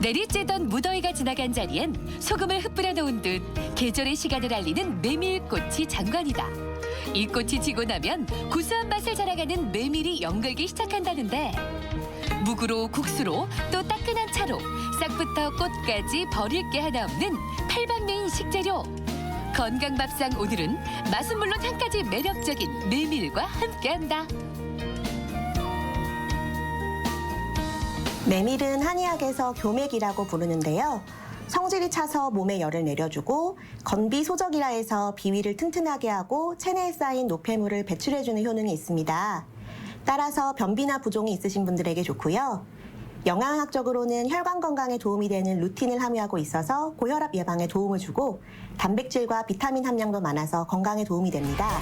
내리쬐던 무더위가 지나간 자리엔 소금을 흩뿌려 놓은 듯 계절의 시간을 알리는 메밀꽃이 장관이다. 이 꽃이 지고 나면 구수한 맛을 자랑하는 메밀이 연글기 시작한다는데 묵으로 국수로 또 따끈한 차로 싹부터 꽃까지 버릴 게 하나 없는 팔방미인 식재료. 건강밥상 오늘은 맛은 물론 향까지 매력적인 메밀과 함께한다. 메밀은 한의학에서 교맥이라고 부르는데요. 성질이 차서 몸에 열을 내려주고 건비소적이라 해서 비위를 튼튼하게 하고 체내에 쌓인 노폐물을 배출해주는 효능이 있습니다. 따라서 변비나 부종이 있으신 분들에게 좋고요. 영양학적으로는 혈관 건강에 도움이 되는 루틴을 함유하고 있어서 고혈압 예방에 도움을 주고 단백질과 비타민 함량도 많아서 건강에 도움이 됩니다.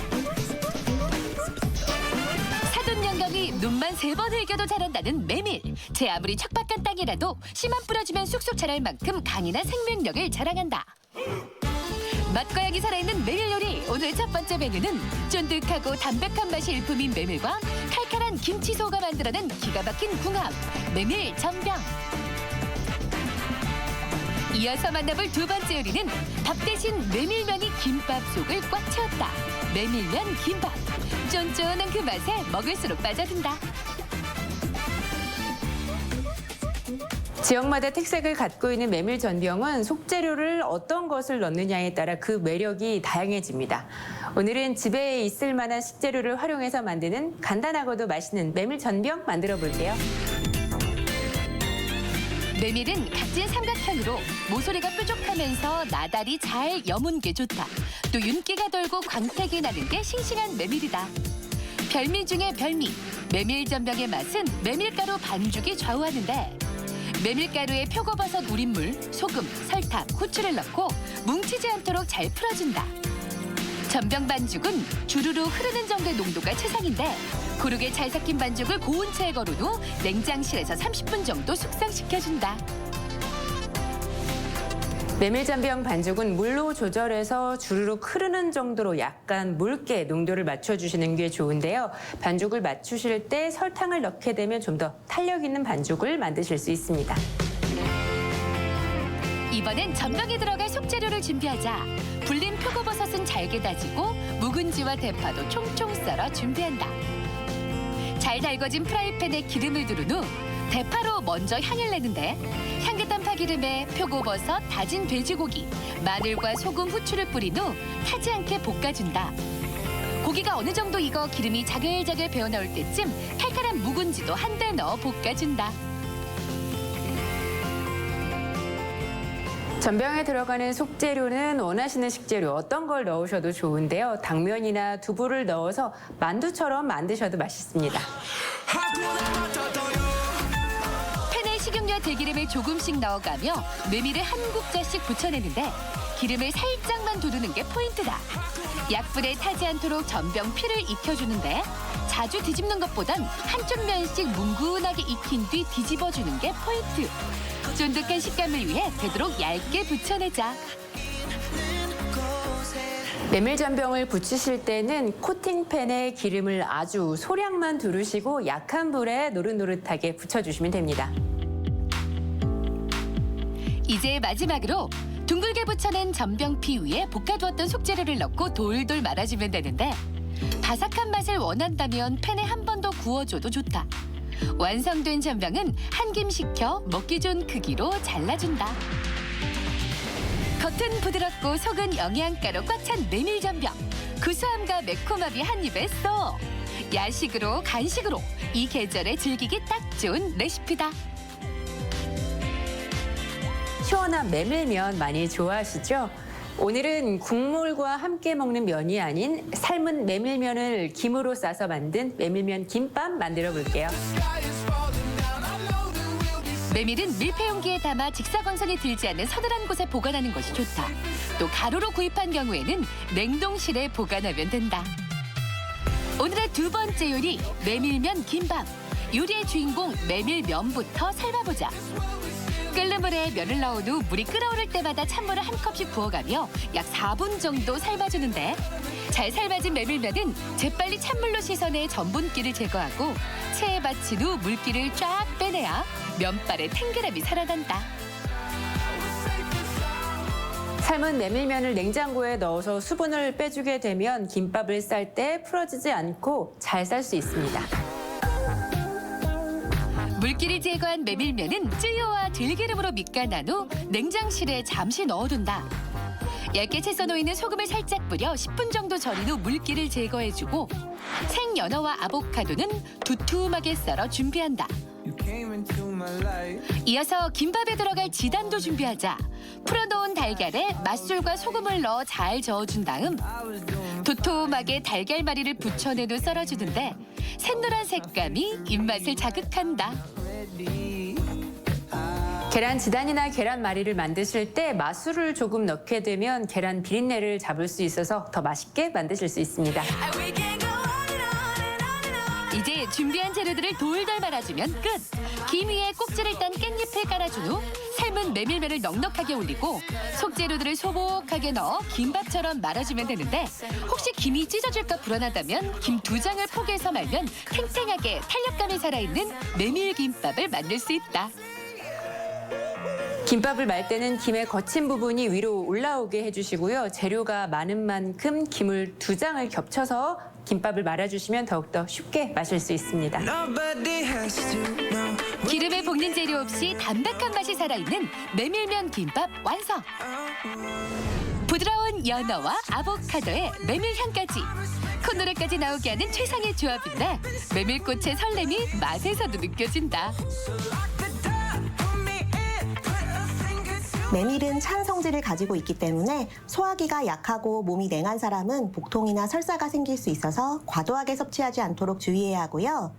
사돈 영감이 눈만 3번 흘겨도 자란다는 메밀. 제 아무리 척박한 땅이라도 씨만 뿌려주면 쑥쑥 자랄 만큼 강인한 생명력을 자랑한다. 맛과 향이 살아있는 메밀 요리. 오늘 첫 번째 메뉴는 쫀득하고 담백한 맛이 일품인 메밀과 칼칼한 김치소가 만들어낸 기가 막힌 궁합, 메밀 전병. 이어서 만나볼 두 번째 요리는 밥 대신 메밀면이 김밥 속을 꽉 채웠다. 메밀면 김밥. 쫀쫀한 그 맛에 먹을수록 빠져든다. 지역마다 특색을 갖고 있는 메밀 전병은 속재료를 어떤 것을 넣느냐에 따라 그 매력이 다양해집니다. 오늘은 집에 있을 만한 식재료를 활용해서 만드는 간단하고도 맛있는 메밀 전병 만들어 볼게요. 메밀은 각진 삼각형으로 모서리가 뾰족하면서 나달이 잘 여문 게 좋다. 또 윤기가 돌고 광택이 나는 게 싱싱한 메밀이다. 별미 중에 별미, 메밀 전병의 맛은 메밀가루 반죽이 좌우하는데 메밀가루에 표고버섯 우린물, 소금, 설탕, 후추를 넣고 뭉치지 않도록 잘 풀어준다. 전병 반죽은 주르르 흐르는 정도의 농도가 최상인데 고르게 잘 삭힌 반죽을 고온 체에 걸은 후 냉장실에서 30분 정도 숙성시켜준다. 메밀 전병 반죽은 물로 조절해서 주르륵 흐르는 정도로 약간 묽게 농도를 맞춰주시는 게 좋은데요. 반죽을 맞추실 때 설탕을 넣게 되면 좀 더 탄력 있는 반죽을 만드실 수 있습니다. 이번엔 전병에 들어갈 속재료를 준비하자. 불린 표고버섯은 잘게 다지고 묵은지와 대파도 총총 썰어 준비한다. 잘 달궈진 프라이팬에 기름을 두른 후 대파로 먼저 향을 내는데 향긋한 파기름에 표고버섯, 다진 돼지고기, 마늘과 소금, 후추를 뿌린 후 타지 않게 볶아준다. 고기가 어느 정도 익어 기름이 자글자글 배어나올 때쯤 칼칼한 묵은지도 한데 넣어 볶아준다. 전병에 들어가는 속재료는 원하시는 식재료 어떤 걸 넣으셔도 좋은데요. 당면이나 두부를 넣어서 만두처럼 만드셔도 맛있습니다. 팬에 식용유 들기름을 조금씩 넣어가며 메밀을 한 국자씩 부쳐내는데 기름을 살짝만 두르는 게 포인트다. 약불에 타지 않도록 전병 피를 익혀주는데 자주 뒤집는 것보단 한쪽 면씩 뭉근하게 익힌 뒤 뒤집어주는 게 포인트. 쫀득한 식감을 위해 되도록 얇게 부쳐내자. 메밀 전병을 부치실 때는 코팅팬에 기름을 아주 소량만 두르시고 약한 불에 노릇노릇하게 부쳐주시면 됩니다. 이제 마지막으로 둥글게 부쳐낸 전병피 위에 볶아두었던 속재료를 넣고 돌돌 말아주면 되는데 바삭한 맛을 원한다면 팬에 한 번 더 구워줘도 좋다. 완성된 전병은 한 김 식혀 먹기 좋은 크기로 잘라준다. 겉은 부드럽고 속은 영양가로 꽉 찬 메밀 전병. 구수함과 매콤함이 한 입에 쏙. 야식으로 간식으로 이 계절에 즐기기 딱 좋은 레시피다. 시원한 메밀면 많이 좋아하시죠? 오늘은 국물과 함께 먹는 면이 아닌 삶은 메밀면을 김으로 싸서 만든 메밀면 김밥 만들어 볼게요. 메밀은 밀폐 용기에 담아 직사광선이 들지 않는 서늘한 곳에 보관하는 것이 좋다. 또 가루로 구입한 경우에는 냉동실에 보관하면 된다. 오늘의 두 번째 요리, 메밀면 김밥. 요리의 주인공 메밀면부터 삶아보자. 끓는 물에 면을 넣은 후 물이 끓어오를 때마다 찬물을 한 컵씩 부어가며 약 4분 정도 삶아주는데 잘 삶아진 메밀면은 재빨리 찬물로 씻어내 전분기를 제거하고 체에 받친 후 물기를 쫙 빼내야 면발의 탱글함이 살아난다. 삶은 메밀면을 냉장고에 넣어서 수분을 빼주게 되면 김밥을 쌀 때 풀어지지 않고 잘 쌀 수 있습니다. 물기를 제거한 메밀면은 쯔유와 들기름으로 밑간한 후 냉장실에 잠시 넣어둔다. 얇게 채써 놓이는 소금을 살짝 뿌려 10분 정도 절인 후 물기를 제거해주고 생연어와 아보카도는 두툼하게 썰어 준비한다. 이어서 김밥에 들어갈 지단도 준비하자. 풀어놓은 달걀에 맛술과 소금을 넣어 잘 저어준 다음 도톰하게 달걀말이를 붙여낸 후 썰어주는데 샛노란 색감이 입맛을 자극한다. 계란 지단이나 계란말이를 만드실 때 맛술을 조금 넣게 되면 계란 비린내를 잡을 수 있어서 더 맛있게 만드실 수 있습니다. 이제 준비한 재료들을 돌돌 말아주면 끝! 김 위에 꼭지를 딴 깻잎을 깔아준 후 삶은 메밀면을 넉넉하게 올리고 속재료들을 소복하게 넣어 김밥처럼 말아주면 되는데 혹시 김이 찢어질까 불안하다면 김 2장을 포개서 말면 탱탱하게 탄력감이 살아있는 메밀김밥을 만들 수 있다. 김밥을 말 때는 김의 거친 부분이 위로 올라오게 해주시고요. 재료가 많은 만큼 김을 2장을 겹쳐서 김밥을 말아주시면 더욱더 쉽게 마실 수 있습니다. 기름에 볶는 재료 없이 담백한 맛이 살아있는 메밀면 김밥 완성! 부드러운 연어와 아보카도의 메밀향까지 콧노래까지 나오게 하는 최상의 조합인데 메밀꽃의 설렘이 맛에서도 느껴진다. 메밀은 찬 성질을 가지고 있기 때문에 소화기가 약하고 몸이 냉한 사람은 복통이나 설사가 생길 수 있어서 과도하게 섭취하지 않도록 주의해야 하고요.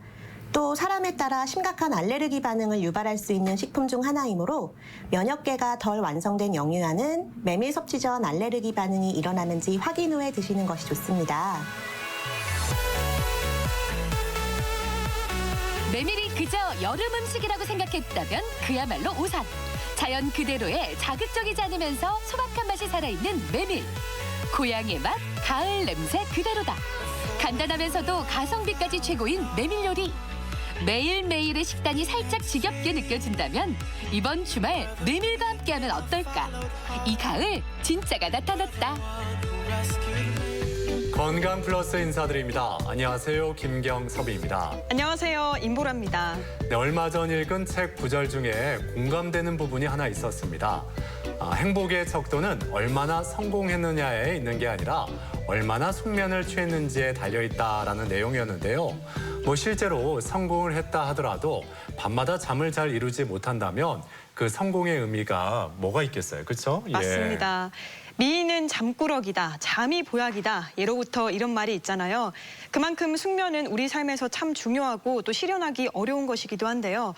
또 사람에 따라 심각한 알레르기 반응을 유발할 수 있는 식품 중 하나이므로 면역계가 덜 완성된 영유아는 메밀 섭취 전 알레르기 반응이 일어나는지 확인 후에 드시는 것이 좋습니다. 메밀이 그저 여름 음식이라고 생각했다면 그야말로 오산. 자연 그대로의 자극적이지 않으면서 소박한 맛이 살아있는 메밀. 고향의 맛, 가을 냄새 그대로다. 간단하면서도 가성비까지 최고인 메밀 요리. 매일매일의 식단이 살짝 지겹게 느껴진다면 이번 주말 메밀과 함께하면 어떨까? 이 가을 진짜가 나타났다. 건강 플러스 인사드립니다. 안녕하세요. 김경섭입니다. 안녕하세요. 임보라입니다. 네, 얼마 전 읽은 책 구절 중에 공감되는 부분이 하나 있었습니다. 행복의 척도는 얼마나 성공했느냐에 있는 게 아니라 얼마나 숙면을 취했는지에 달려있다라는 내용이었는데요. 실제로 성공을 했다 하더라도 밤마다 잠을 잘 이루지 못한다면 그 성공의 의미가 뭐가 있겠어요? 그렇죠? 맞습니다. 미인은 잠꾸러기다, 잠이 보약이다. 예로부터 이런 말이 있잖아요. 그만큼 숙면은 우리 삶에서 참 중요하고 또 실현하기 어려운 것이기도 한데요.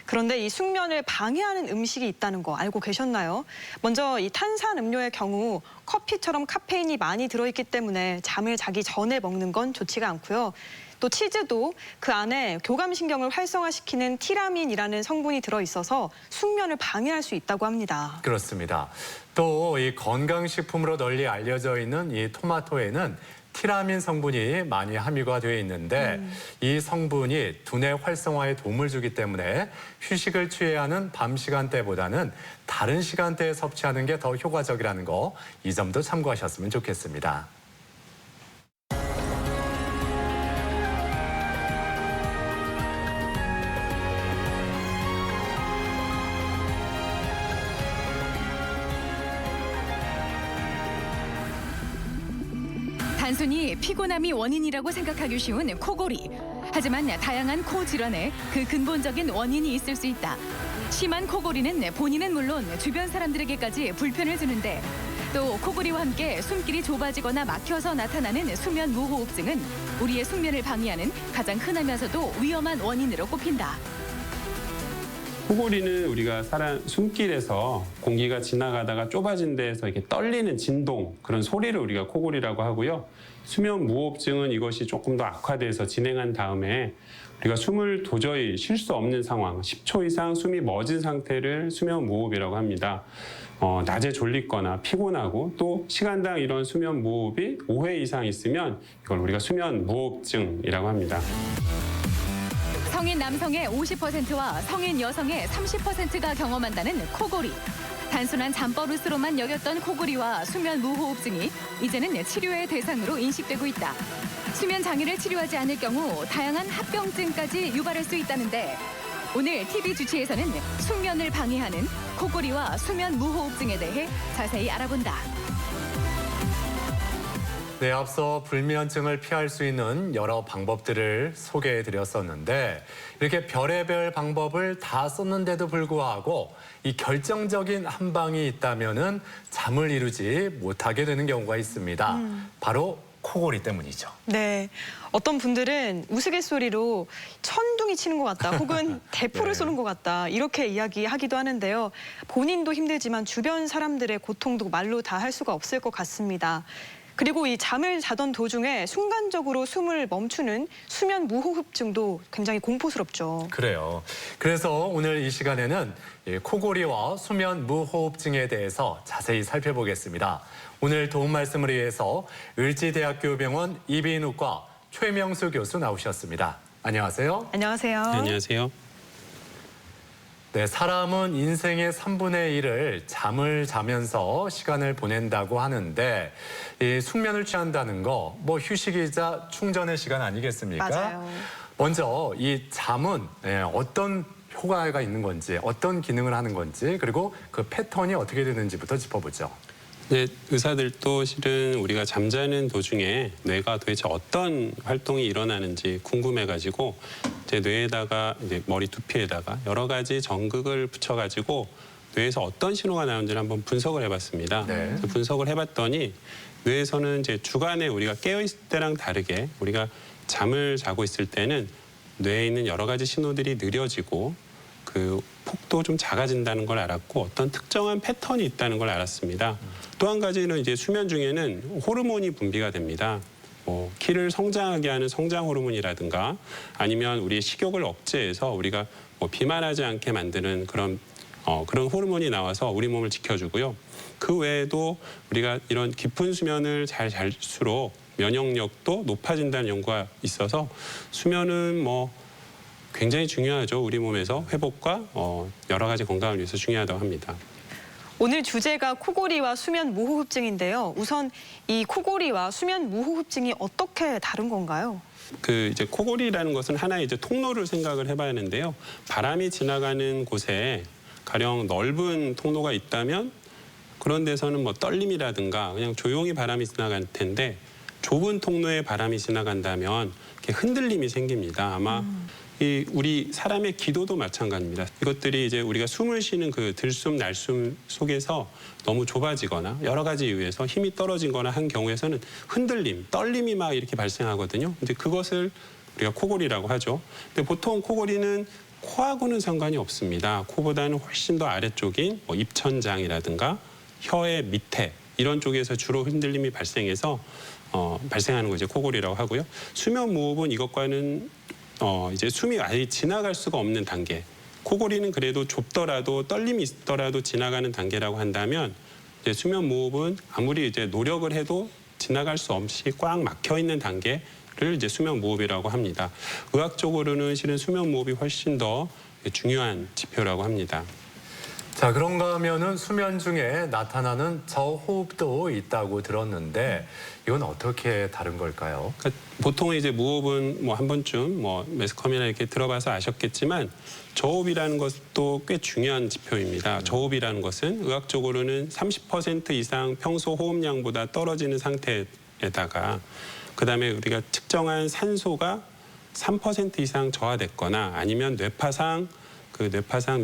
그런데 이 숙면을 방해하는 음식이 있다는 거 알고 계셨나요? 먼저 이 탄산음료의 경우 커피처럼 카페인이 많이 들어있기 때문에 잠을 자기 전에 먹는 건 좋지가 않고요. 또 치즈도 그 안에 교감신경을 활성화시키는 티라민이라는 성분이 들어있어서 숙면을 방해할 수 있다고 합니다. 그렇습니다. 또 이 건강식품으로 널리 알려져 있는 이 토마토에는 티라민 성분이 많이 함유가 되어 있는데 이 성분이 두뇌 활성화에 도움을 주기 때문에 휴식을 취해야 하는 밤 시간대보다는 다른 시간대에 섭취하는 게 더 효과적이라는 거, 이 점도 참고하셨으면 좋겠습니다. 단순히 피곤함이 원인이라고 생각하기 쉬운 코골이. 하지만 다양한 코 질환에 그 근본적인 원인이 있을 수 있다. 심한 코골이는 본인은 물론 주변 사람들에게까지 불편을 주는데 또 코골이와 함께 숨길이 좁아지거나 막혀서 나타나는 수면 무호흡증은 우리의 숙면을 방해하는 가장 흔하면서도 위험한 원인으로 꼽힌다. 코골이는 우리가 숨길에서 공기가 지나가다가 좁아진 데에서 이렇게 떨리는 진동, 그런 소리를 우리가 코골이라고 하고요. 수면 무호흡증은 이것이 조금 더 악화돼서 진행한 다음에 우리가 숨을 도저히 쉴 수 없는 상황, 10초 이상 숨이 멎은 상태를 수면 무호흡이라고 합니다. 낮에 졸리거나 피곤하고 또 시간당 이런 수면 무호흡이 5회 이상 있으면 이걸 우리가 수면 무호흡증이라고 합니다. 성인 남성의 50%와 성인 여성의 30%가 경험한다는 코골이. 단순한 잠버릇으로만 여겼던 코골이와 수면 무호흡증이 이제는 치료의 대상으로 인식되고 있다. 수면 장애를 치료하지 않을 경우 다양한 합병증까지 유발할 수 있다는데 오늘 TV 주치에서는 숙면을 방해하는 코골이와 수면 무호흡증에 대해 자세히 알아본다. 네, 앞서 불면증을 피할 수 있는 여러 방법들을 소개해 드렸었는데 이렇게 별의별 방법을 다 썼는데도 불구하고 이 결정적인 한 방이 있다면은 잠을 이루지 못하게 되는 경우가 있습니다. 바로 코골이 때문이죠. 네. 어떤 분들은 우스갯소리로 천둥이 치는 것 같다 혹은 대포를 네. 쏘는 것 같다 이렇게 이야기하기도 하는데요. 본인도 힘들지만 주변 사람들의 고통도 말로 다 할 수가 없을 것 같습니다. 그리고 이 잠을 자던 도중에 순간적으로 숨을 멈추는 수면 무호흡증도 굉장히 공포스럽죠. 그래요. 그래서 오늘 이 시간에는 이 코골이와 수면 무호흡증에 대해서 자세히 살펴보겠습니다. 오늘 도움 말씀을 위해서 을지대학교 병원 이비인후과 최명수 교수 나오셨습니다. 안녕하세요. 안녕하세요. 네, 안녕하세요. 네, 사람은 인생의 3분의 1을 잠을 자면서 시간을 보낸다고 하는데 이 숙면을 취한다는 거 뭐 휴식이자 충전의 시간 아니겠습니까? 맞아요. 먼저 이 잠은 어떤 효과가 있는 건지 어떤 기능을 하는 건지 그리고 그 패턴이 어떻게 되는지부터 짚어보죠. 네, 의사들도 실은 우리가 잠자는 도중에 뇌가 도대체 어떤 활동이 일어나는지 궁금해가지고 이제 뇌에다가 이제 머리 두피에다가 여러 가지 전극을 붙여가지고 뇌에서 어떤 신호가 나오는지를 한번 분석을 해봤습니다. 네. 그래서 분석을 해봤더니 뇌에서는 이제 주간에 우리가 깨어 있을 때랑 다르게 우리가 잠을 자고 있을 때는 뇌에 있는 여러 가지 신호들이 느려지고 그 폭도 좀 작아진다는 걸 알았고 어떤 특정한 패턴이 있다는 걸 알았습니다. 또 한 가지는 이제 수면 중에는 호르몬이 분비가 됩니다. 뭐 키를 성장하게 하는 성장 호르몬이라든가 아니면 우리의 식욕을 억제해서 우리가 뭐 비만하지 않게 만드는 그런 호르몬이 나와서 우리 몸을 지켜주고요. 그 외에도 우리가 이런 깊은 수면을 잘 잘수록 면역력도 높아진다는 연구가 있어서 수면은 뭐 굉장히 중요하죠. 우리 몸에서 회복과 여러 가지 건강을 위해서 중요하다고 합니다. 오늘 주제가 코골이와 수면 무호흡증인데요. 우선 이 코골이와 수면 무호흡증이 어떻게 다른 건가요? 그 이제 코골이라는 것은 하나의 이제 통로를 생각을 해봐야 하는데요. 바람이 지나가는 곳에 가령 넓은 통로가 있다면 그런 데서는 뭐 떨림이라든가 그냥 조용히 바람이 지나갈 텐데 좁은 통로에 바람이 지나간다면 이렇게 흔들림이 생깁니다. 아마 이 우리 사람의 기도도 마찬가지입니다. 이것들이 이제 우리가 숨을 쉬는 그 들숨 날숨 속에서 너무 좁아지거나 여러 가지 이유에서 힘이 떨어지거나 한 경우에서는 흔들림, 떨림이 막 이렇게 발생하거든요. 이제 그것을 우리가 코골이라고 하죠. 근데 보통 코골이는 코하고는 상관이 없습니다. 코보다는 훨씬 더 아래쪽인 뭐 입천장이라든가 혀의 밑에 이런 쪽에서 주로 흔들림이 발생해서 발생하는 거 이제 코골이라고 하고요. 수면 무호흡은 이것과는 이제 숨이 아예 지나갈 수가 없는 단계. 코골이는 그래도 좁더라도 떨림이 있더라도 지나가는 단계라고 한다면 이제 수면 무호흡은 아무리 이제 노력을 해도 지나갈 수 없이 꽉 막혀 있는 단계를 이제 수면 무호흡이라고 합니다. 의학적으로는 실은 수면 무호흡이 훨씬 더 중요한 지표라고 합니다. 자, 그런가 하면은 수면 중에 나타나는 저호흡도 있다고 들었는데 이건 어떻게 다른 걸까요? 그러니까 보통 이제 무호흡은 뭐 한 번쯤 뭐 매스컴이나 이렇게 들어봐서 아셨겠지만 저호흡이라는 것도 꽤 중요한 지표입니다. 저호흡이라는 것은 의학적으로는 30% 이상 평소 호흡량보다 떨어지는 상태에다가 그다음에 우리가 측정한 산소가 3% 이상 저하됐거나 아니면 뇌파상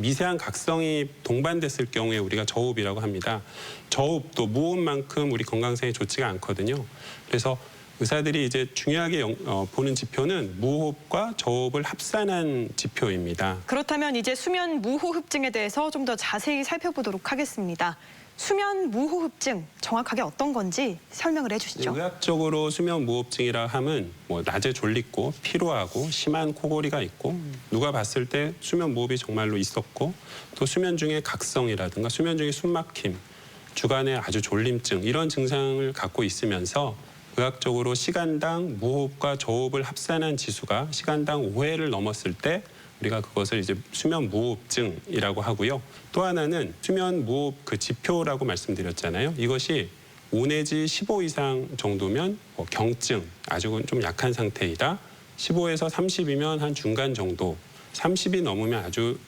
미세한 각성이 동반됐을 경우에 우리가 저호흡이라고 합니다. 저호흡도 무호흡만큼 우리 건강상에 좋지가 않거든요. 그래서 의사들이 이제 중요하게 보는 지표는 무호흡과 저호흡을 합산한 지표입니다. 그렇다면 이제 수면 무호흡증에 대해서 좀 더 자세히 살펴보도록 하겠습니다. 수면 무호흡증 정확하게 어떤 건지 설명을 해주시죠. 의학적으로 수면 무호흡증이라 함은 뭐 낮에 졸리고 피로하고 심한 코골이가 있고 누가 봤을 때 수면 무호흡이 정말로 있었고 또 수면 중에 각성이라든가 수면 중에 숨막힘, 주간에 아주 졸림증 이런 증상을 갖고 있으면서 의학적으로 시간당 무호흡과 저호흡을 합산한 지수가 시간당 5회를 넘었을 때 우리가 그것을 이제 수면 무호흡증이라고 하고요. 또 하나는 수면 무호흡 그 지표라고 말씀드렸잖아요. 이것이 5 내지 15 이상 정도면 경증, 아주 좀 약한 상태이다. 15에서 30이면 한 중간 정도, 30이 넘으면 아주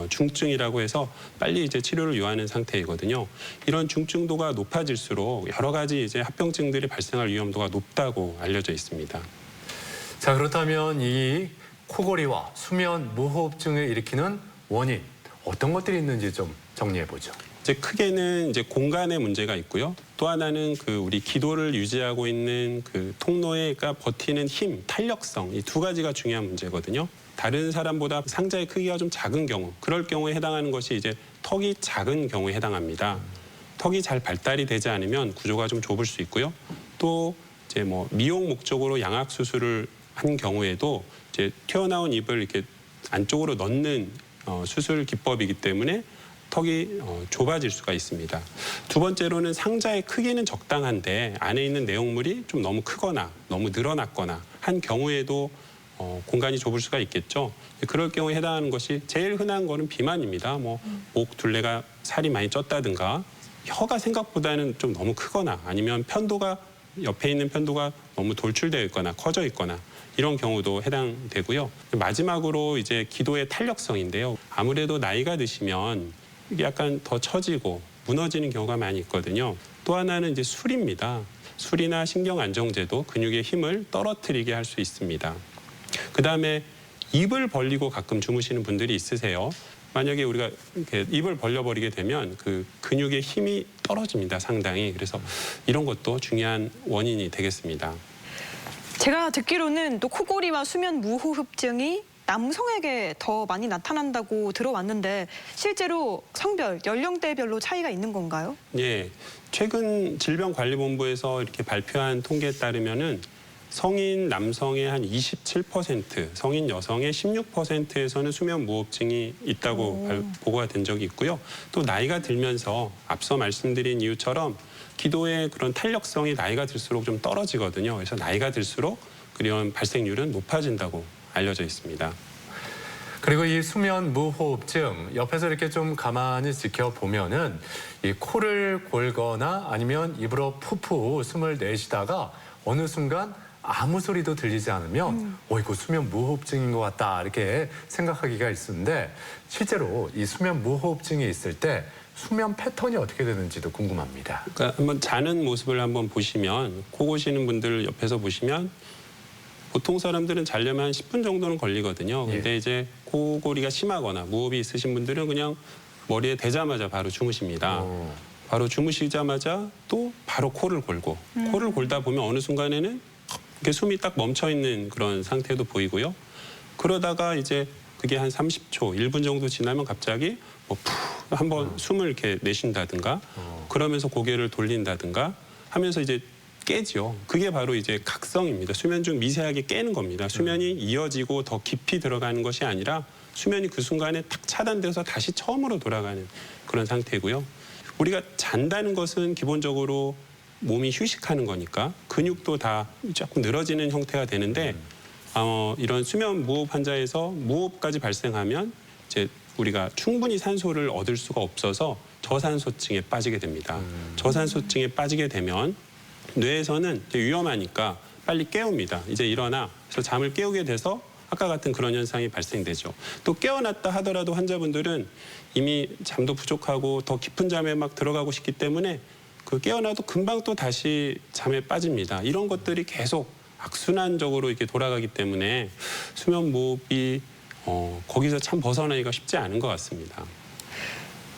중증이라고 해서 빨리 이제 치료를 요하는 상태이거든요. 이런 중증도가 높아질수록 여러 가지 이제 합병증들이 발생할 위험도가 높다고 알려져 있습니다. 자, 그렇다면 이 코골이와 수면 무호흡증을 일으키는 원인 어떤 것들이 있는지 좀 정리해 보죠. 이제 크게는 이제 공간의 문제가 있고요. 또 하나는 그 우리 기도를 유지하고 있는 그 통로에가 버티는 힘, 탄력성 이 두 가지가 중요한 문제거든요. 다른 사람보다 상자의 크기가 좀 작은 경우, 그럴 경우에 해당하는 것이 이제 턱이 작은 경우에 해당합니다. 턱이 잘 발달이 되지 않으면 구조가 좀 좁을 수 있고요. 또 이제 뭐 미용 목적으로 양악 수술을 한 경우에도 이제 튀어나온 입을 이렇게 안쪽으로 넣는 수술 기법이기 때문에 턱이 좁아질 수가 있습니다. 두 번째로는 상자의 크기는 적당한데 안에 있는 내용물이 좀 너무 크거나 너무 늘어났거나 한 경우에도 공간이 좁을 수가 있겠죠. 그럴 경우에 해당하는 것이 제일 흔한 거는 비만입니다. 뭐 목 둘레가 살이 많이 쪘다든가 혀가 생각보다는 좀 너무 크거나 아니면 편도가 옆에 있는 편도가 너무 돌출되어 있거나 커져 있거나 이런 경우도 해당되고요. 마지막으로 이제 기도의 탄력성인데요. 아무래도 나이가 드시면 이게 약간 더 처지고 무너지는 경우가 많이 있거든요. 또 하나는 이제 술입니다. 술이나 신경 안정제도 근육의 힘을 떨어뜨리게 할 수 있습니다. 그다음에 입을 벌리고 가끔 주무시는 분들이 있으세요. 만약에 우리가 이렇게 입을 벌려버리게 되면 그 근육의 힘이 떨어집니다, 상당히. 그래서 이런 것도 중요한 원인이 되겠습니다. 제가 듣기로는 또 코골이와 수면 무호흡증이 남성에게 더 많이 나타난다고 들어왔는데 실제로 성별, 연령대별로 차이가 있는 건가요? 예, 최근 질병관리본부에서 이렇게 발표한 통계에 따르면은 성인 남성의 한 27%, 성인 여성의 16%에서는 수면 무호흡증이 있다고 보고가 된 적이 있고요. 또 나이가 들면서 앞서 말씀드린 이유처럼 기도의 그런 탄력성이 나이가 들수록 좀 떨어지거든요. 그래서 나이가 들수록 그런 발생률은 높아진다고 알려져 있습니다. 그리고 이 수면 무호흡증 옆에서 이렇게 좀 가만히 지켜보면은 이 코를 골거나 아니면 입으로 푸푸 숨을 내쉬다가 어느 순간 아무 소리도 들리지 않으면 이거 수면 무호흡증인 것 같다 이렇게 생각하기가 있는데 실제로 이 수면 무호흡증이 있을 때 수면 패턴이 어떻게 되는지도 궁금합니다. 그러니까 한번 자는 모습을 한번 보시면 코 고시는 분들 옆에서 보시면 보통 사람들은 자려면 한 10분 정도는 걸리거든요. 근데 이제 코골이가 심하거나 무호흡이 있으신 분들은 그냥 머리에 대자마자 바로 주무십니다. 바로 주무시자마자 또 바로 코를 골고 코를 골다 보면 어느 순간에는 이렇게 숨이 딱 멈춰 있는 그런 상태도 보이고요. 그러다가 이제 그게 한 30초, 1분 정도 지나면 갑자기 뭐 푹 한번 숨을 이렇게 내쉰다든가 그러면서 고개를 돌린다든가 하면서 이제 깨죠. 그게 바로 이제 각성입니다. 수면 중 미세하게 깨는 겁니다. 수면이 이어지고 더 깊이 들어가는 것이 아니라 수면이 그 순간에 탁 차단돼서 다시 처음으로 돌아가는 그런 상태고요. 우리가 잔다는 것은 기본적으로 몸이 휴식하는 거니까 근육도 다 조금 늘어지는 형태가 되는데 이런 수면 무호흡 환자에서 무호흡까지 발생하면 이제 우리가 충분히 산소를 얻을 수가 없어서 저산소증에 빠지게 됩니다. 저산소증에 빠지게 되면 뇌에서는 이제 위험하니까 빨리 깨웁니다. 이제 일어나. 그래서 잠을 깨우게 돼서 아까 같은 그런 현상이 발생되죠. 또 깨어났다 하더라도 환자분들은 이미 잠도 부족하고 더 깊은 잠에 막 들어가고 싶기 때문에 그 깨어나도 금방 또 다시 잠에 빠집니다. 이런 것들이 계속 악순환적으로 이렇게 돌아가기 때문에 수면 무호흡이 거기서 참 벗어나기가 쉽지 않은 것 같습니다.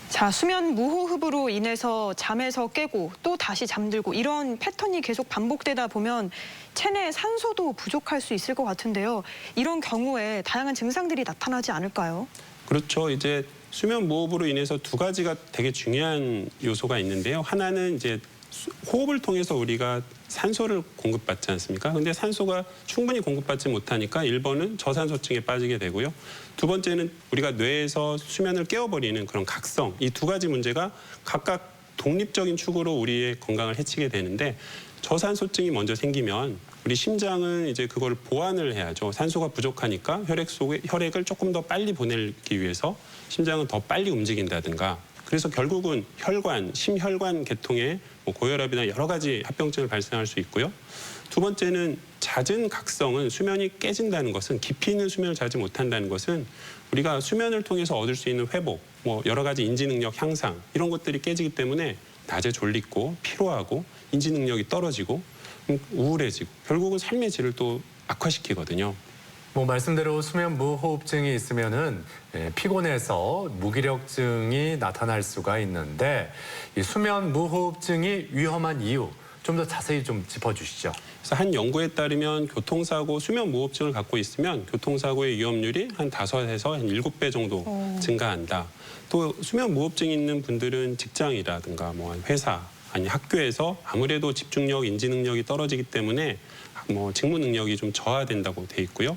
자, 수면 무호흡으로 인해서 잠에서 깨고 또 다시 잠들고 이런 패턴이 계속 반복되다 보면 체내에 산소도 부족할 수 있을 것 같은데요. 이런 경우에 다양한 증상들이 나타나지 않을까요? 그렇죠. 이제 수면 무호흡으로 인해서 두 가지가 되게 중요한 요소가 있는데요. 하나는 이제 호흡을 통해서 우리가 산소를 공급받지 않습니까? 근데 산소가 충분히 공급받지 못하니까 1번은 저산소증에 빠지게 되고요. 두 번째는 우리가 뇌에서 수면을 깨워버리는 그런 각성. 이 두 가지 문제가 각각 독립적인 축으로 우리의 건강을 해치게 되는데 저산소증이 먼저 생기면 우리 심장은 이제 그걸 보완을 해야죠. 산소가 부족하니까 혈액 속에 혈액을 조금 더 빨리 보내기 위해서 심장은 더 빨리 움직인다든가. 그래서 결국은 혈관, 심혈관 계통에 뭐 고혈압이나 여러 가지 합병증을 발생할 수 있고요. 두 번째는 잦은 각성은 수면이 깨진다는 것은 깊이 있는 수면을 자지 못한다는 것은 우리가 수면을 통해서 얻을 수 있는 회복, 뭐 여러 가지 인지 능력 향상 이런 것들이 깨지기 때문에 낮에 졸리고 피로하고 인지 능력이 떨어지고 우울해지고 결국은 삶의 질을 또 악화시키거든요. 뭐 말씀대로 수면 무호흡증이 있으면은 피곤해서 무기력증이 나타날 수가 있는데 이 수면 무호흡증이 위험한 이유 좀 더 자세히 좀 짚어주시죠. 그래서 한 연구에 따르면 교통사고, 수면 무호흡증을 갖고 있으면 교통사고의 위험률이 한 5에서 한 7배 정도 증가한다. 또 수면 무호흡증이 있는 분들은 직장이라든가 뭐 회사, 아니 학교에서 아무래도 집중력, 인지 능력이 떨어지기 때문에 뭐 직무 능력이 좀 저하된다고 돼 있고요.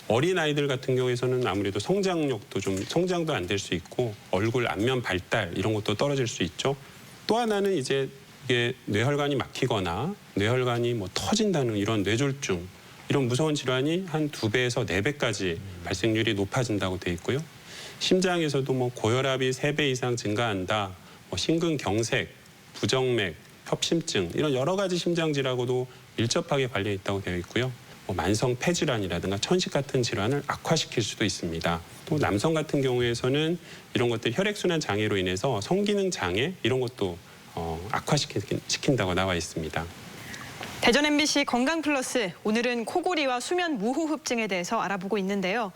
어린 아이들 같은 경우에는 아무래도 성장력도 좀 성장도 안 될 수 있고 얼굴 안면 발달 이런 것도 떨어질 수 있죠. 또 하나는 이제 이게 뇌혈관이 막히거나 뇌혈관이 뭐 터진다는 이런 뇌졸중 이런 무서운 질환이 한 2배에서 4배까지 발생률이 높아진다고 돼 있고요. 심장에서도 뭐 고혈압이 3배 이상 증가한다. 뭐 심근경색, 부정맥, 협심증 이런 여러 가지 심장 질환하고도 밀접하게 관련이 있다고 되어 있고요. 뭐 만성 폐질환이라든가 천식 같은 질환을 악화시킬 수도 있습니다. 또 남성 같은 경우에서는 이런 것들 혈액순환 장애로 인해서 성기능 장애 이런 것도 악화시킨다고 나와 있습니다. 대전 MBC 건강플러스 오늘은 코골이와 수면 무호흡증에 대해서 알아보고 있는데요.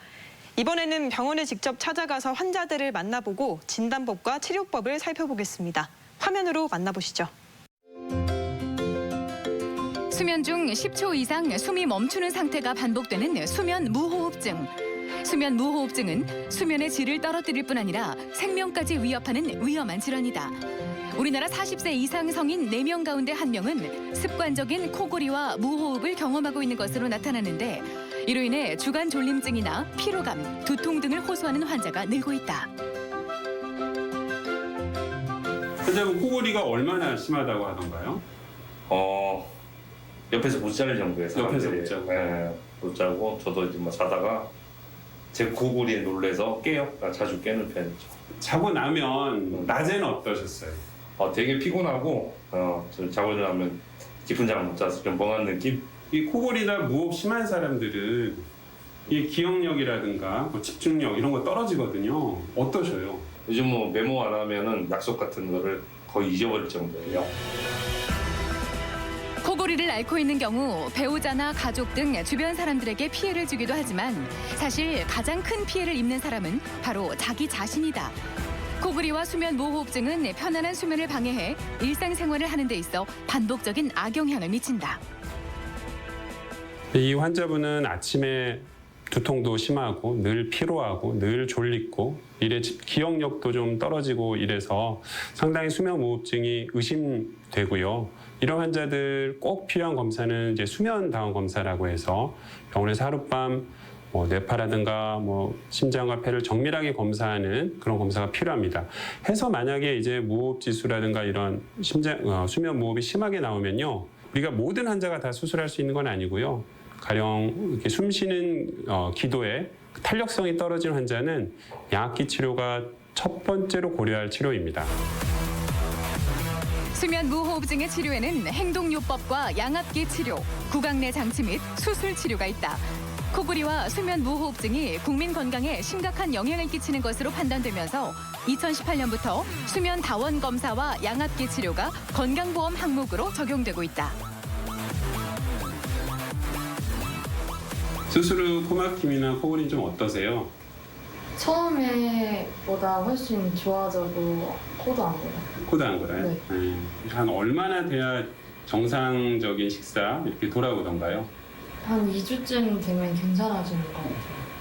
이번에는 병원에 직접 찾아가서 환자들을 만나보고 진단법과 치료법을 살펴보겠습니다. 화면으로 만나보시죠. 수면 중 10초 이상 숨이 멈추는 상태가 반복되는 수면 무호흡증. 수면 무호흡증은 수면의 질을 떨어뜨릴 뿐 아니라 생명까지 위협하는 위험한 질환이다. 우리나라 40세 이상 성인 4명 가운데 1명은 습관적인 코골이와 무호흡을 경험하고 있는 것으로 나타나는데 이로 인해 주간 졸림증이나 피로감, 두통 등을 호소하는 환자가 늘고 있다. 환자분 코골이가 얼마나 심하다고 하던가요? 옆에서 못 잘 정도의 사람들이 옆에서 못 자고. 네, 못 자고 저도 이제 뭐 자다가 제 코골이에 놀래서 깨요. 자주 깨는 편이죠. 자고 나면 낮에는 어떠셨어요? 되게 피곤하고 저 자고 일어나면 깊은 잠을 못 자서 좀 멍한 느낌? 이 코골이나 무호흡 심한 사람들은 이 기억력이라든가 뭐 집중력 이런 거 떨어지거든요. 어떠셔요? 요즘 뭐 메모 안 하면은 약속 같은 거를 거의 잊어버릴 정도예요. 코골이를 앓고 있는 경우 배우자나 가족 등 주변 사람들에게 피해를 주기도 하지만 사실 가장 큰 피해를 입는 사람은 바로 자기 자신이다. 코골이와 수면 무호흡증은 편안한 수면을 방해해 일상생활을 하는 데 있어 반복적인 악영향을 미친다. 이 환자분은 아침에 두통도 심하고 늘 피로하고 늘 졸리고 이래 기억력도 좀 떨어지고 이래서 상당히 수면 무호흡증이 의심되고요. 이런 환자들 꼭 필요한 검사는 이제 수면 다운 검사라고 해서 병원에서 하룻밤 뭐 뇌파라든가 뭐 심장과 폐를 정밀하게 검사하는 그런 검사가 필요합니다. 해서 만약에 이제 무호흡 지수라든가 이런 수면 무호흡이 심하게 나오면요, 우리가 모든 환자가 다 수술할 수 있는 건 아니고요. 가령 이렇게 숨 쉬는 기도에 탄력성이 떨어진 환자는 양압기 치료가 첫 번째로 고려할 치료입니다. 수면 무호흡증의 치료에는 행동요법과 양압기 치료, 구강내 장치 및 수술 치료가 있다. 코골이와 수면 무호흡증이 국민 건강에 심각한 영향을 끼치는 것으로 판단되면서 2018년부터 수면 다원 검사와 양압기 치료가 건강보험 항목으로 적용되고 있다. 수술 후 코막힘이나 코골이는 좀 어떠세요? 처음에보다 훨씬 좋아져도 코도 안 골아요. 코도 안 골아요? 네. 네. 한 얼마나 돼야 정상적인 식사 이렇게 돌아오던가요? 한 2주쯤 되면 괜찮아지는 것 같아요.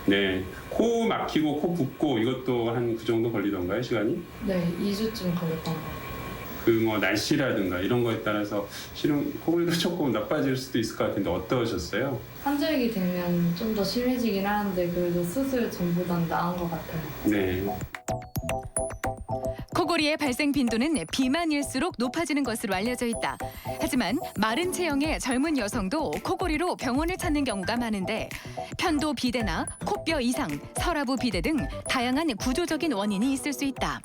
네. 코 막히고 코 붓고 이것도 한 그 정도 걸리던가요, 시간이? 네, 2주쯤 걸렸던 것 같아요. 그 뭐 날씨라든가 이런 거에 따라서 실은 코골이도 조금 나빠질 수도 있을 것 같은데 어떠셨어요? 환절기 되면 좀 더 심해지긴 하는데 그래도 수술 전보단 나은 것 같아요. 네. 코골이의 발생 빈도는 비만일수록 높아지는 것으로 알려져 있다. 하지만 마른 체형의 젊은 여성도 코골이로 병원을 찾는 경우가 많은데 편도 비대나 코뼈 이상, 서라부 비대 등 다양한 구조적인 원인이 있을 수 있다.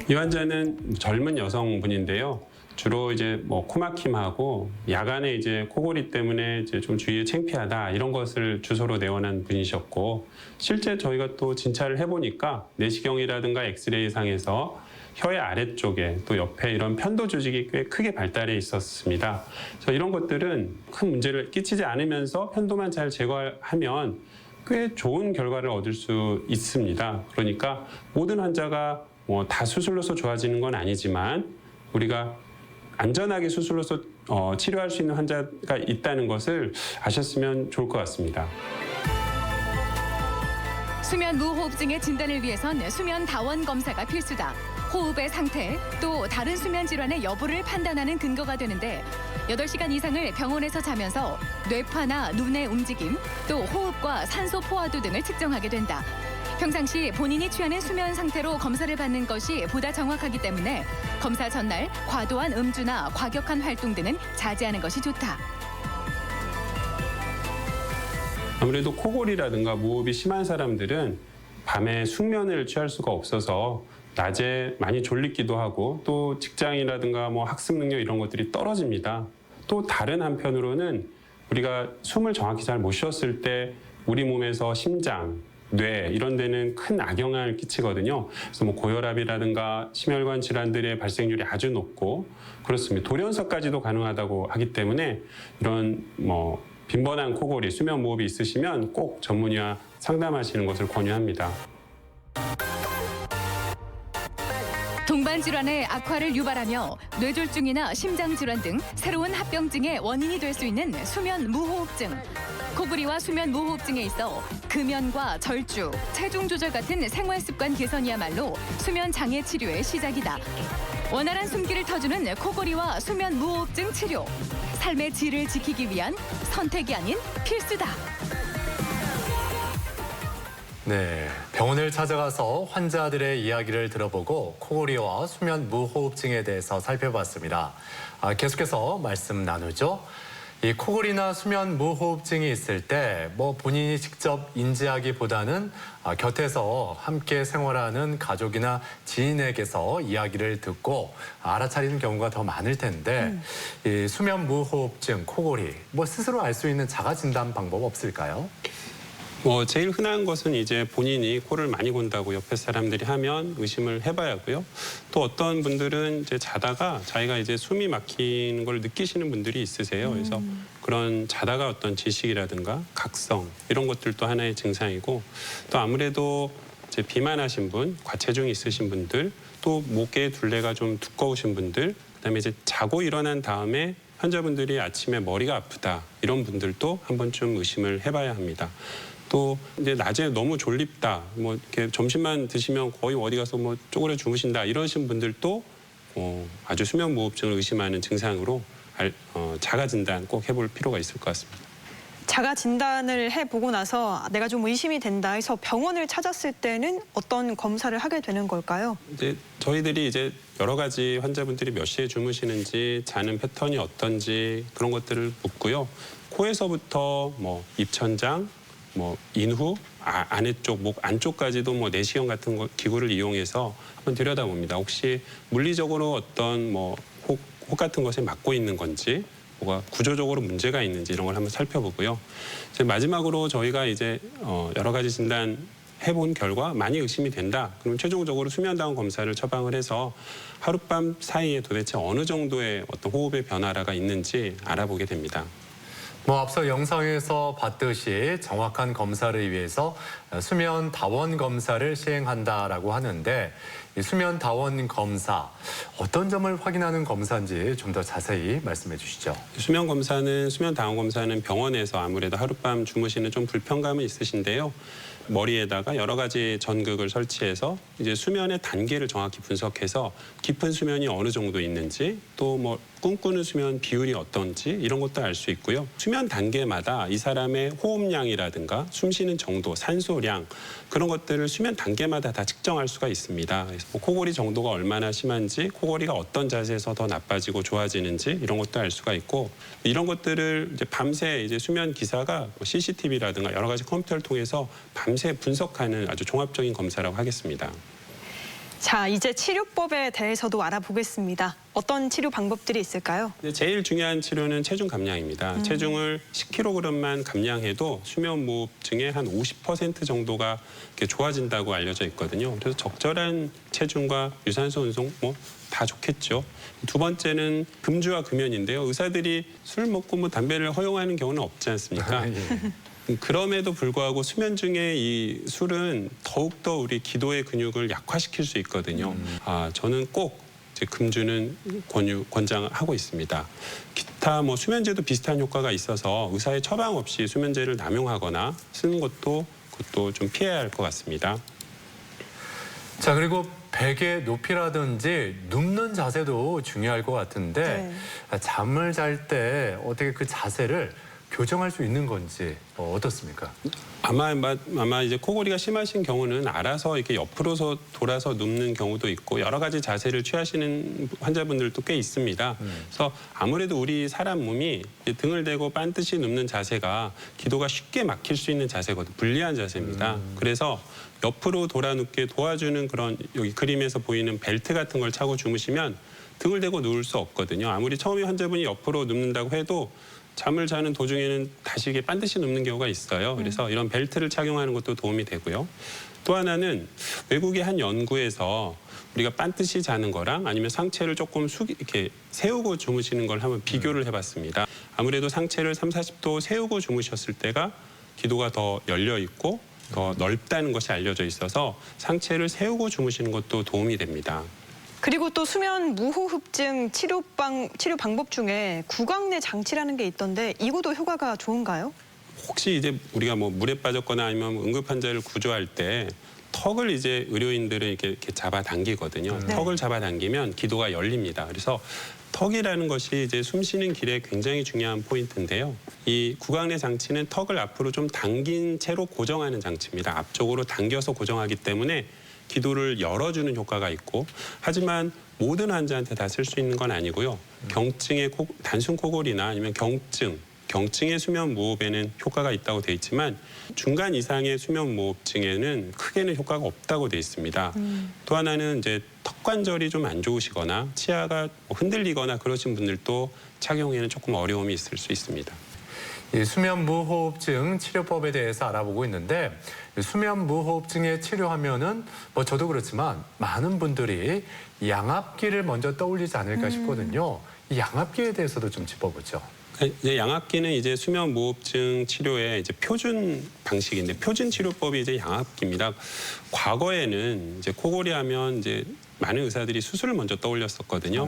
이 환자는 젊은 여성분인데요. 주로 이제 뭐 코막힘하고 야간에 이제 코골이 때문에 이제 좀 주위에 창피하다 이런 것을 주소로 내원한 분이셨고, 실제 저희가 또 진찰을 해보니까 내시경이라든가 엑스레이 상에서 혀의 아래쪽에 또 옆에 이런 편도 조직이 꽤 크게 발달해 있었습니다. 그래서 이런 것들은 큰 문제를 끼치지 않으면서 편도만 잘 제거하면 꽤 좋은 결과를 얻을 수 있습니다. 그러니까 모든 환자가 뭐 다 수술로서 좋아지는 건 아니지만 우리가 안전하게 수술로서 치료할 수 있는 환자가 있다는 것을 아셨으면 좋을 것 같습니다. 수면 무호흡증의 진단을 위해선 수면 다원 검사가 필수다. 호흡의 상태, 또 다른 수면 질환의 여부를 판단하는 근거가 되는데 8시간 이상을 병원에서 자면서 뇌파나 눈의 움직임, 또 호흡과 산소 포화도 등을 측정하게 된다. 평상시 본인이 취하는 수면 상태로 검사를 받는 것이 보다 정확하기 때문에 검사 전날 과도한 음주나 과격한 활동 등은 자제하는 것이 좋다. 아무래도 코골이라든가 무호흡이 심한 사람들은 밤에 숙면을 취할 수가 없어서 낮에 많이 졸리기도 하고 또 직장이라든가 뭐 학습 능력 이런 것들이 떨어집니다. 또 다른 한편으로는 우리가 숨을 정확히 잘 못 쉬었을 때 우리 몸에서 심장, 뇌 이런 데는 큰 악영향을 끼치거든요. 그래서 뭐 고혈압이라든가 심혈관 질환들의 발생률이 아주 높고 그렇습니다. 돌연사까지도 가능하다고 하기 때문에 이런 뭐 빈번한 코골이, 수면 무호흡이 있으시면 꼭 전문의와 상담하시는 것을 권유합니다. 동반 질환의 악화를 유발하며 뇌졸중이나 심장 질환 등 새로운 합병증의 원인이 될 수 있는 수면 무호흡증. 코골이와 수면 무호흡증에 있어 금연과 절주, 체중 조절 같은 생활 습관 개선이야말로 수면 장애 치료의 시작이다. 원활한 숨기를 터주는 코골이와 수면 무호흡증 치료. 삶의 질을 지키기 위한 선택이 아닌 필수다. 네, 병원을 찾아가서 환자들의 이야기를 들어보고 코골이와 수면 무호흡증에 대해서 살펴봤습니다. 계속해서 말씀 나누죠. 이 코골이나 수면 무호흡증이 있을 때 뭐 본인이 직접 인지하기보다는 곁에서 함께 생활하는 가족이나 지인에게서 이야기를 듣고 알아차리는 경우가 더 많을 텐데 이 수면 무호흡증, 코골이 뭐 스스로 알 수 있는 자가 진단 방법 없을까요? 뭐 제일 흔한 것은 이제 본인이 코를 많이 곤다고 옆에 사람들이 하면 의심을 해봐야 하고요. 또 어떤 분들은 이제 자다가 자기가 이제 숨이 막히는 걸 느끼시는 분들이 있으세요. 그래서 그런 자다가 어떤 지식이라든가 각성 이런 것들도 하나의 증상이고, 또 아무래도 이제 비만하신 분, 과체중이 있으신 분들, 또 목의 둘레가 좀 두꺼우신 분들, 그다음에 이제 자고 일어난 다음에 환자분들이 아침에 머리가 아프다 이런 분들도 한 번쯤 의심을 해봐야 합니다. 또 이제 낮에 너무 졸립다, 뭐 이렇게 점심만 드시면 거의 어디 가서 뭐 쪼그려 주무신다 이러신 분들도 아주 수면 무호흡증을 의심하는 증상으로 자가 진단 꼭 해볼 필요가 있을 것 같습니다. 자가 진단을 해보고 나서 내가 좀 의심이 된다 해서 병원을 찾았을 때는 어떤 검사를 하게 되는 걸까요? 이제 저희들이 이제 여러 가지 환자분들이 몇 시에 주무시는지, 자는 패턴이 어떤지 그런 것들을 묻고요. 코에서부터 뭐 입천장, 뭐 인후, 안에 쪽, 목 안쪽까지도 뭐 내시경 같은 기구를 이용해서 한번 들여다봅니다. 혹시 물리적으로 어떤 뭐 혹 같은 것에 막고 있는 건지, 뭐가 구조적으로 문제가 있는지 이런 걸 한번 살펴보고요. 이제 마지막으로 저희가 이제 여러 가지 진단 해본 결과 많이 의심이 된다. 그럼 최종적으로 수면다운 검사를 처방을 해서 하룻밤 사이에 도대체 어느 정도의 어떤 호흡의 변화가 있는지 알아보게 됩니다. 뭐 앞서 영상에서 봤듯이 정확한 검사를 위해서 수면 다원 검사를 시행한다라고 하는데, 이 수면 다원 검사 어떤 점을 확인하는 검사인지 좀 더 자세히 말씀해 주시죠. 수면 검사는, 수면 다원 검사는 병원에서 아무래도 하룻밤 주무시는 좀 불편감은 있으신데요. 머리에다가 여러 가지 전극을 설치해서 이제 수면의 단계를 정확히 분석해서 깊은 수면이 어느 정도 있는지, 또 뭐 꿈꾸는 수면 비율이 어떤지 이런 것도 알 수 있고요. 수면 단계마다 이 사람의 호흡량이라든가 숨 쉬는 정도, 산소량 그런 것들을 수면 단계마다 다 측정할 수가 있습니다. 그래서 뭐 코골이 정도가 얼마나 심한지, 코골이가 어떤 자세에서 더 나빠지고 좋아지는지 이런 것도 알 수가 있고, 이런 것들을 이제 밤새 이제 수면 기사가 뭐 CCTV라든가 여러 가지 컴퓨터를 통해서 밤새 분석하는 아주 종합적인 검사라고 하겠습니다. 자, 이제 치료법에 대해서도 알아보겠습니다. 어떤 치료 방법들이 있을까요? 제일 중요한 치료는 체중 감량입니다. 체중을 10kg만 감량해도 수면 무호흡증의 한 50% 정도가 이렇게 좋아진다고 알려져 있거든요. 그래서 적절한 체중과 유산소 운동 뭐 다 좋겠죠. 두 번째는 금주와 금연인데요. 의사들이 술 먹고 뭐 담배를 허용하는 경우는 없지 않습니까? 그럼에도 불구하고 수면 중에 이 술은 더욱더 우리 기도의 근육을 약화시킬 수 있거든요. 저는 꼭 이제 금주는 권장하고 있습니다. 기타 뭐 수면제도 비슷한 효과가 있어서 의사의 처방 없이 수면제를 남용하거나 쓰는 것도 그것도 좀 피해야 할 것 같습니다. 자, 그리고 베개 높이라든지 눕는 자세도 중요할 것 같은데 잠을 잘 때 어떻게 그 자세를 교정할 수 있는 건지 어떻습니까? 아마 이제 코골이가 심하신 경우는 알아서 이렇게 옆으로서 돌아서 눕는 경우도 있고 여러 가지 자세를 취하시는 환자분들도 꽤 있습니다. 그래서 아무래도 우리 사람 몸이 등을 대고 반드시 눕는 자세가 기도가 쉽게 막힐 수 있는 자세거든요. 불리한 자세입니다. 그래서 옆으로 돌아 눕게 도와주는 그런 여기 그림에서 보이는 벨트 같은 걸 차고 주무시면 등을 대고 누울 수 없거든요. 아무리 처음에 환자분이 옆으로 눕는다고 해도 잠을 자는 도중에는 다시 이게 반드시 눕는 경우가 있어요. 그래서 이런 벨트를 착용하는 것도 도움이 되고요. 또 하나는 외국의 한 연구에서 우리가 반드시 자는 거랑 아니면 상체를 조금 이렇게 세우고 주무시는 걸 한번 비교를 해봤습니다. 아무래도 상체를 30-40도 세우고 주무셨을 때가 기도가 더 열려 있고 더 넓다는 것이 알려져 있어서 상체를 세우고 주무시는 것도 도움이 됩니다. 그리고 또 수면 무호흡증 치료 방법 중에 구강내 장치라는 게 있던데 이것도 효과가 좋은가요? 혹시 이제 우리가 뭐 물에 빠졌거나 아니면 응급 환자를 구조할 때 턱을 이제 의료인들은 이렇게 잡아당기거든요. 턱을 잡아당기면 기도가 열립니다. 그래서 턱이라는 것이 이제 숨 쉬는 길에 굉장히 중요한 포인트인데요. 이 구강내 장치는 턱을 앞으로 좀 당긴 채로 고정하는 장치입니다. 앞쪽으로 당겨서 고정하기 때문에 기도를 열어주는 효과가 있고, 하지만 모든 환자한테 다 쓸 수 있는 건 아니고요. 경증의 단순 코골이나 아니면 경증의 수면 무호흡에는 효과가 있다고 돼 있지만 중간 이상의 수면 무호흡증에는 크게는 효과가 없다고 돼 있습니다. 또 하나는 이제 턱 관절이 좀 안 좋으시거나 치아가 흔들리거나 그러신 분들도 착용에는 조금 어려움이 있을 수 있습니다. 이 수면 무호흡증 치료법에 대해서 알아보고 있는데, 수면 무호흡증에 치료하면은 뭐 저도 그렇지만 많은 분들이 양압기를 먼저 떠올리지 않을까 싶거든요. 이 양압기에 대해서도 좀 짚어보죠. 이제 양압기는 이제 수면 무호흡증 치료의 이제 표준 방식인데, 표준 치료법이 이제 양압기입니다. 과거에는 이제 코골이 하면 이제 많은 의사들이 수술을 먼저 떠올렸었거든요.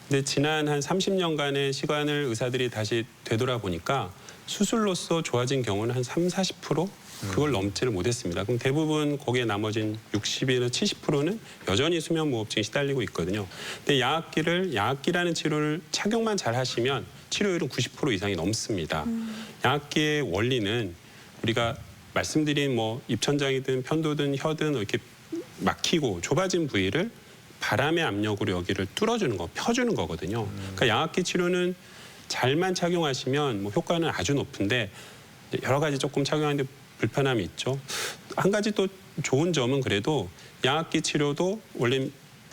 근데 지난 한 30년간의 시간을 의사들이 다시 되돌아보니까 수술로서 좋아진 경우는 한 30-40%? 그걸 넘지를 못했습니다. 그럼 대부분 거기에 나머진 60이나 70%는 여전히 수면 무호흡증에 시달리고 있거든요. 근데 양압기라는 치료를 착용만 잘 하시면 치료율은 90% 이상이 넘습니다. 양압기의 원리는 우리가 말씀드린 뭐 입천장이든 편도든 혀든 이렇게 막히고 좁아진 부위를 바람의 압력으로 여기를 뚫어주는 거, 펴주는 거거든요. 그러니까 양압기 치료는 잘만 착용하시면 뭐 효과는 아주 높은데 여러 가지 조금 착용하는데 불편함이 있죠. 한 가지 또 좋은 점은 그래도 양압기 치료도 원래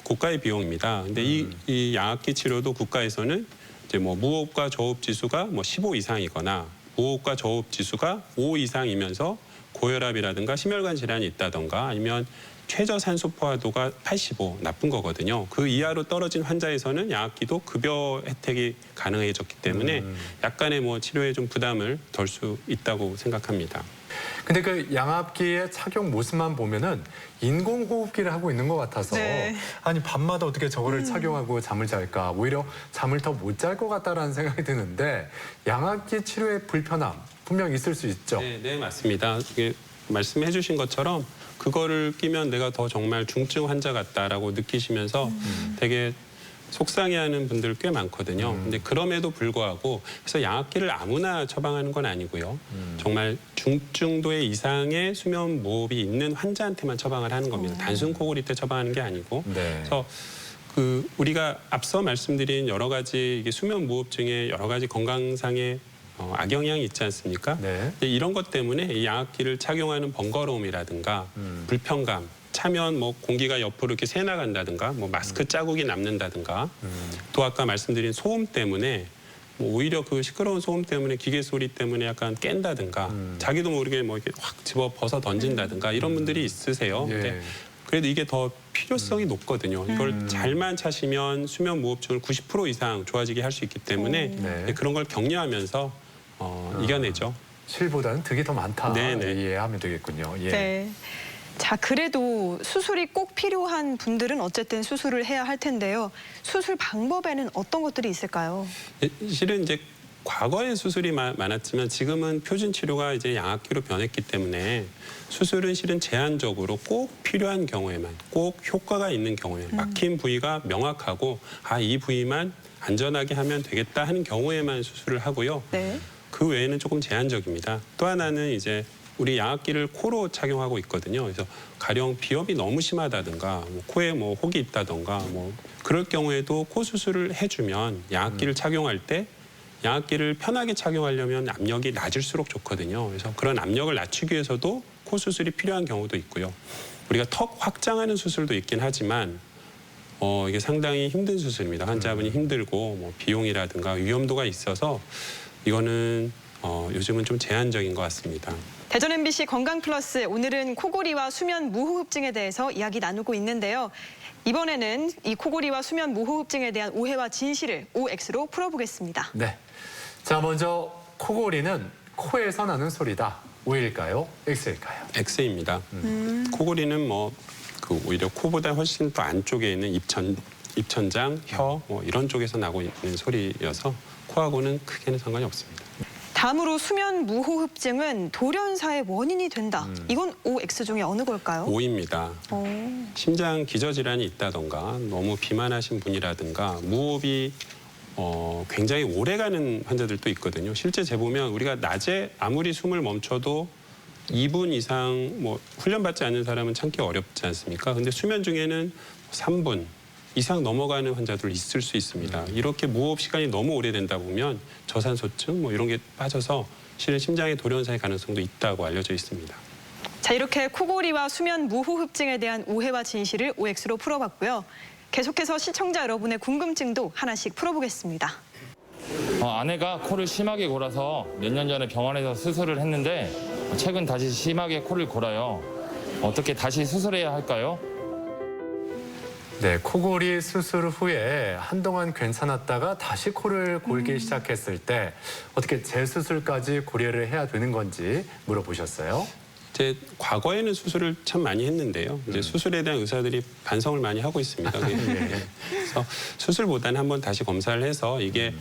고가의 비용입니다. 근데 이 양압기 치료도 국가에서는 이제 뭐 무호흡과 저호흡 지수가 뭐 15 이상이거나 무호흡과 저호흡 지수가 5 이상이면서 고혈압이라든가 심혈관 질환이 있다던가 아니면 최저 산소 포화도가 85 나쁜 거거든요. 그 이하로 떨어진 환자에서는 양압기도 급여 혜택이 가능해졌기 때문에 약간의 뭐 치료에 좀 부담을 덜 수 있다고 생각합니다. 근데 그 양압기의 착용 모습만 보면은 인공호흡기를 하고 있는 것 같아서 아니 밤마다 어떻게 저거를 착용하고 잠을 잘까? 오히려 잠을 더 못 잘 것 같다라는 생각이 드는데 양압기 치료의 불편함 분명 있을 수 있죠. 네, 맞습니다. 이게 말씀해 주신 것처럼 그거를 끼면 내가 더 정말 중증 환자 같다라고 느끼시면서 되게 속상해하는 분들 꽤 많거든요. 근데 그럼에도 불구하고 그래서 양압기를 아무나 처방하는 건 아니고요. 정말 중증도 이상의 수면 무호흡이 있는 환자한테만 처방을 하는 겁니다. 단순 코골이 때 처방하는 게 아니고. 네. 그래서 우리가 앞서 말씀드린 여러 가지 이게 수면 무호흡증의 여러 가지 건강상의 악영향이 있지 않습니까? 네. 이런 것 때문에 이 양압기를 착용하는 번거로움이라든가 불편감, 차면 뭐 공기가 옆으로 이렇게 새 나간다든가, 뭐 마스크 자국이 남는다든가, 또 아까 말씀드린 소음 때문에 뭐 오히려 그 시끄러운 소음 때문에 기계 소리 때문에 약간 깬다든가, 자기도 모르게 뭐 이렇게 확 집어 벗어 던진다든가 이런 분들이 있으세요. 예. 근데 그래도 이게 더 필요성이 높거든요. 이걸 잘만 차시면 수면 무호흡증을 90% 이상 좋아지게 할 수 있기 때문에 네. 그런 걸 격려하면서 이겨내죠. 실보다는 득이 더 많다. 네네. 이해하면 되겠군요. 예. 네. 자, 그래도 수술이 꼭 필요한 분들은 어쨌든 수술을 해야 할 텐데요. 수술 방법에는 어떤 것들이 있을까요? 실은 이제 과거에 수술이 많았지만 지금은 표준 치료가 이제 양압기로 변했기 때문에 수술은 실은 제한적으로 꼭 필요한 경우에만, 꼭 효과가 있는 경우에, 막힌 부위가 명확하고 이 부위만 안전하게 하면 되겠다 하는 경우에만 수술을 하고요. 네. 그 외에는 조금 제한적입니다. 또 하나는 이제 우리 양압기를 코로 착용하고 있거든요. 그래서 가령 비염이 너무 심하다든가, 뭐 코에 뭐 혹이 있다든가, 뭐 그럴 경우에도 코 수술을 해주면 양압기를 착용할 때 양압기를 편하게 착용하려면 압력이 낮을수록 좋거든요. 그래서 그런 압력을 낮추기 위해서도 코 수술이 필요한 경우도 있고요. 우리가 턱 확장하는 수술도 있긴 하지만 이게 상당히 힘든 수술입니다. 환자분이 힘들고 뭐 비용이라든가 위험도가 있어서 이거는 요즘은 좀 제한적인 것 같습니다. 대전 MBC 건강플러스, 오늘은 코골이와 수면 무호흡증에 대해서 이야기 나누고 있는데요. 이번에는 이 코골이와 수면 무호흡증에 대한 오해와 진실을 OX로 풀어보겠습니다. 네. 자, 먼저 코골이는 코에서 나는 소리다. O일까요? X일까요? X입니다. 코골이는 오히려 코보다 훨씬 더 안쪽에 있는 입천장, 혀 이런 쪽에서 나고 있는 소리여서 코하고는 크게는 상관이 없습니다. 다음으로 수면 무호흡증은 돌연사의 원인이 된다. 이건 OX 중에 어느 걸까요? O입니다. 심장 기저질환이 있다던가 너무 비만하신 분이라든가 무호흡이 굉장히 오래가는 환자들도 있거든요. 실제 재보면 우리가 낮에 아무리 숨을 멈춰도 2분 이상 훈련받지 않는 사람은 참기 어렵지 않습니까? 근데 수면 중에는 3분 이상 넘어가는 환자들 있을 수 있습니다. 이렇게 무호흡 시간이 너무 오래된다 보면 저산소증 이런 게 빠져서 실은 심장의 돌연사의 가능성도 있다고 알려져 있습니다. 자, 이렇게 코골이와 수면 무호흡증에 대한 오해와 진실을 OX로 풀어봤고요. 계속해서 시청자 여러분의 궁금증도 하나씩 풀어보겠습니다. 아내가 코를 심하게 골아서 몇 년 전에 병원에서 수술을 했는데 최근 다시 심하게 코를 골아요. 어떻게 다시 수술해야 할까요? 네, 코골이 수술 후에 한동안 괜찮았다가 다시 코를 골기 시작했을 때 어떻게 재수술까지 고려를 해야 되는 건지 물어보셨어요. 이제 과거에는 수술을 참 많이 했는데요. 이제 수술에 대한 의사들이 반성을 많이 하고 있습니다. 그래서 수술보다는 한번 다시 검사를 해서 이게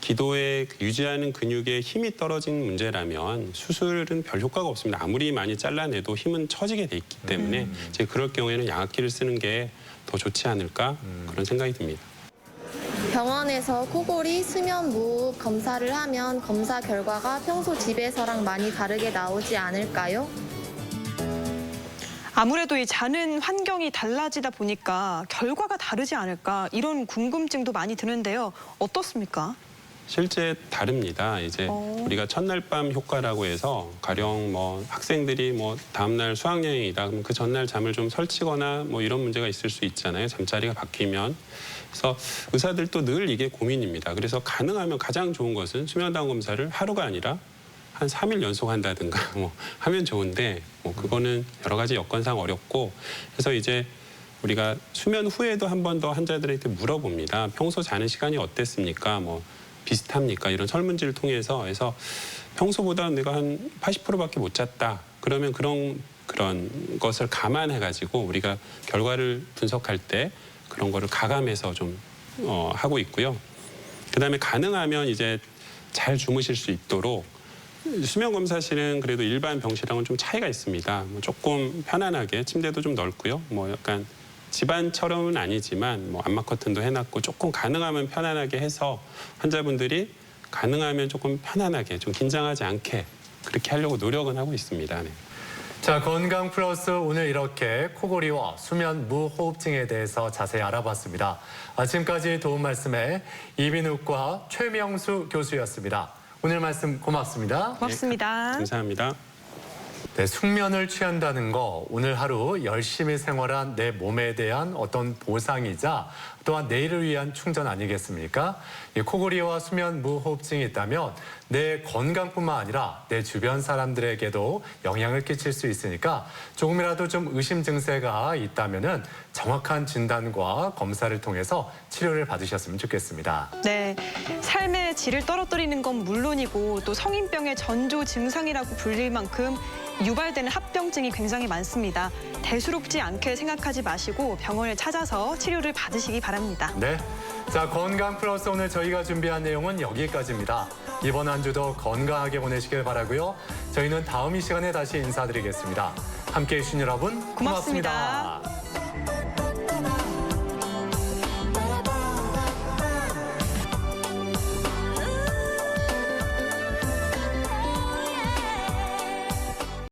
기도에 유지하는 근육의 힘이 떨어진 문제라면 수술은 별 효과가 없습니다. 아무리 많이 잘라내도 힘은 처지게 돼 있기 때문에 이제 그럴 경우에는 양압기를 쓰는 게 더 좋지 않을까 그런 생각이 듭니다. 병원에서 코골이 수면 무호흡 검사를 하면 검사 결과가 평소 집에서랑 많이 다르게 나오지 않을까요? 아무래도 이 자는 환경이 달라지다 보니까 결과가 다르지 않을까 이런 궁금증도 많이 드는데요. 어떻습니까? 실제 다릅니다. 이제 우리가 첫날 밤 효과라고 해서 가령 학생들이 다음날 수학여행이다. 그럼 그 전날 잠을 좀 설치거나 이런 문제가 있을 수 있잖아요. 잠자리가 바뀌면. 그래서 의사들도 늘 이게 고민입니다. 그래서 가능하면 가장 좋은 것은 수면담 검사를 하루가 아니라 한 3일 연속한다든가 하면 좋은데 그거는 여러 가지 여건상 어렵고 그래서 이제 우리가 수면 후에도 한 번 더 환자들한테 물어봅니다. 평소 자는 시간이 어땠습니까? 비슷합니까? 이런 설문지를 통해서 해서 평소보다 내가 한 80%밖에 못 잤다. 그러면 그런 것을 감안해가지고 우리가 결과를 분석할 때 그런 거를 가감해서 좀 하고 있고요. 그다음에 가능하면 이제 잘 주무실 수 있도록 수면 검사실은 그래도 일반 병실하고는 좀 차이가 있습니다. 조금 편안하게 침대도 좀 넓고요. 약간 집안처럼은 아니지만 뭐 안마 커튼도 해놨고 조금 가능하면 편안하게 해서 환자분들이 가능하면 조금 편안하게 좀 긴장하지 않게 그렇게 하려고 노력은 하고 있습니다. 네. 자, 건강 플러스 오늘 이렇게 코골이와 수면 무호흡증에 대해서 자세히 알아봤습니다. 지금까지 도움 말씀에 이비인후과 최명수 교수였습니다. 오늘 말씀 고맙습니다. 고맙습니다. 네, 감사합니다. 네, 숙면을 취한다는 거 오늘 하루 열심히 생활한 내 몸에 대한 어떤 보상이자 또한 내일을 위한 충전 아니겠습니까? 이 코골이와 수면 무호흡증이 있다면 내 건강뿐만 아니라 내 주변 사람들에게도 영향을 끼칠 수 있으니까 조금이라도 좀 의심 증세가 있다면은 정확한 진단과 검사를 통해서 치료를 받으셨으면 좋겠습니다. 네, 삶의 질을 떨어뜨리는 건 물론이고 또 성인병의 전조 증상이라고 불릴 만큼 유발되는 합병증이 굉장히 많습니다. 대수롭지 않게 생각하지 마시고 병원을 찾아서 치료를 받으시기 바랍니다. 네, 자, 건강 플러스 오늘 저희가 준비한 내용은 여기까지입니다. 이번 한 주도 건강하게 보내시길 바라고요. 저희는 다음 이 시간에 다시 인사드리겠습니다. 함께해 주신 여러분 고맙습니다. 고맙습니다.